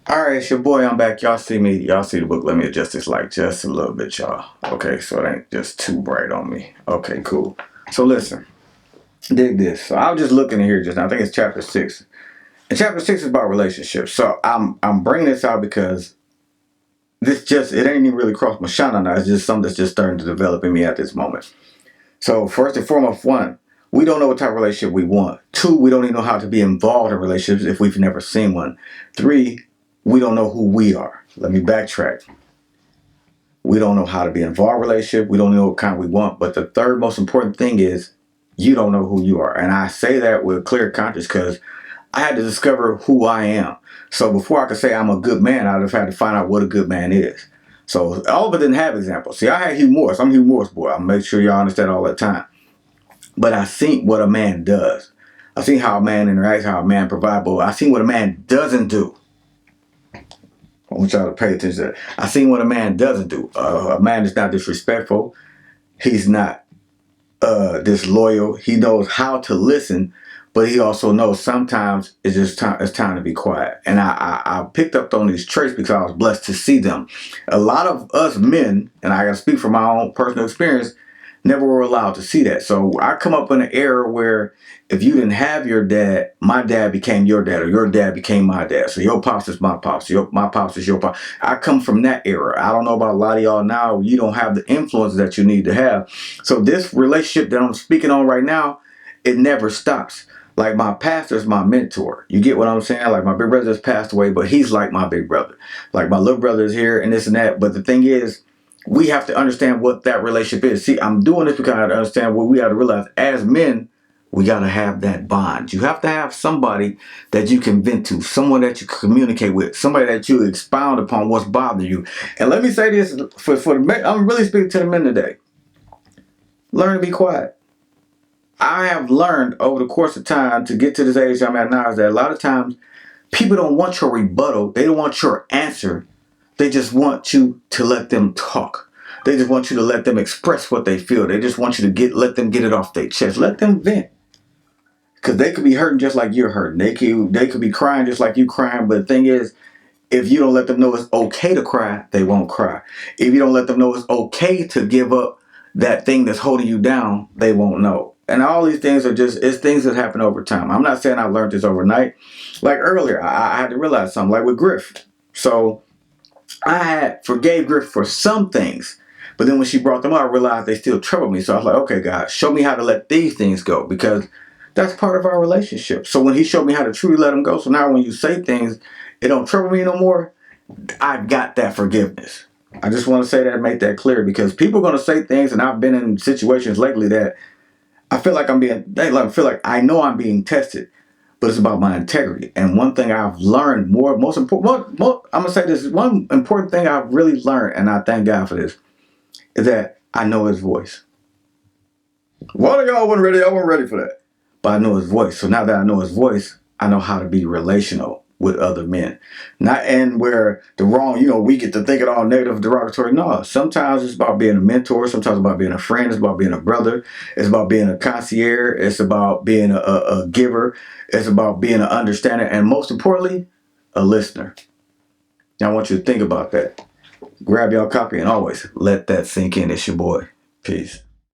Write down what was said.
All right, it's your boy. I'm back. Y'all see me. Y'all see the book. Let me adjust this light just a little bit, y'all. Okay, so it ain't just too bright on me. Okay, cool. So listen, dig this. So I was just looking here just now. I think it's chapter 6. And chapter 6 is about relationships. So I'm bringing this out because it ain't even really crossed my shine on that. It's just something that's just starting to develop in me at this moment. So first and foremost, one, we don't know what type of relationship we want. Two, we don't even know how to be involved in relationships if we've never seen one. Three, we don't know who we are. Let me backtrack. We don't know how to be involved in a relationship. We don't know what kind we want. But the third most important thing is you don't know who you are. And I say that with clear conscience because I had to discover who I am. So before I could say I'm a good man, I'd have had to find out what a good man is. So all of it didn't have examples. See, I had Hugh Morris. I'm Hugh Morris boy. I'll make sure y'all understand all the time. But I seen what a man does. I seen how a man interacts, how a man provides, but I seen what a man doesn't do. I want y'all to pay attention to that. I seen what a man doesn't do. A man is not disrespectful. He's not disloyal. He knows how to listen, but he also knows sometimes it's just time. It's time to be quiet. And I picked up on these traits because I was blessed to see them. A lot of us men, and I gotta speak from my own personal experience, never were allowed to see that. So I come up in an era where if you didn't have your dad, my dad became your dad, or your dad became my dad. So your pops is my pops, my pops is your pops. I come from that era. I don't know about a lot of y'all now. You don't have the influence that you need to have. So this relationship that I'm speaking on right now, it never stops. Like my pastor is my mentor. You get what I'm saying? Like my big brother just passed away, but he's like my big brother. Like my little brother is here and this and that. But the thing is, we have to understand what that relationship is. See, I'm doing this because I have to understand what we have to realize as men. We got to have that bond. You have to have somebody that you can vent to, someone that you can communicate with, somebody that you expound upon what's bothering you. And let me say this for the men. I'm really speaking to the men today. Learn to be quiet. I have learned over the course of time to get to this age I'm at now is that a lot of times people don't want your rebuttal. They don't want your answer. They just want you to let them talk. They just want you to let them express what they feel. They just want you to let them get it off their chest. Let them vent. Because they could be hurting just like you're hurting. They could be crying just like you crying. But the thing is, if you don't let them know it's okay to cry, they won't cry. If you don't let them know it's okay to give up that thing that's holding you down, they won't know. And all these things are it's things that happen over time. I'm not saying I learned this overnight. Like earlier, I had to realize something, like with Griff. So I had forgave Griff for some things. But then when she brought them up, I realized they still troubled me. So I was like, okay, God, show me how to let these things go. Because that's part of our relationship. So when he showed me how to truly let them go, so now when you say things, it don't trouble me no more, I got that forgiveness. I just want to say that and make that clear because people are going to say things, and I've been in situations lately that I feel like I know I'm being tested, but it's about my integrity. And one thing I've learned I'm going to say this, one important thing I've really learned, and I thank God for this, is that I know his voice. One of y'all wasn't ready. I wasn't ready for that. But I know his voice. So now that I know his voice, I know how to be relational with other men. Not and where the wrong, we get to think it all negative, derogatory. No, sometimes it's about being a mentor. Sometimes it's about being a friend. It's about being a brother. It's about being a concierge. It's about being a giver. It's about being an understander. And most importantly, a listener. Now I want you to think about that. Grab your copy and always let that sink in. It's your boy. Peace.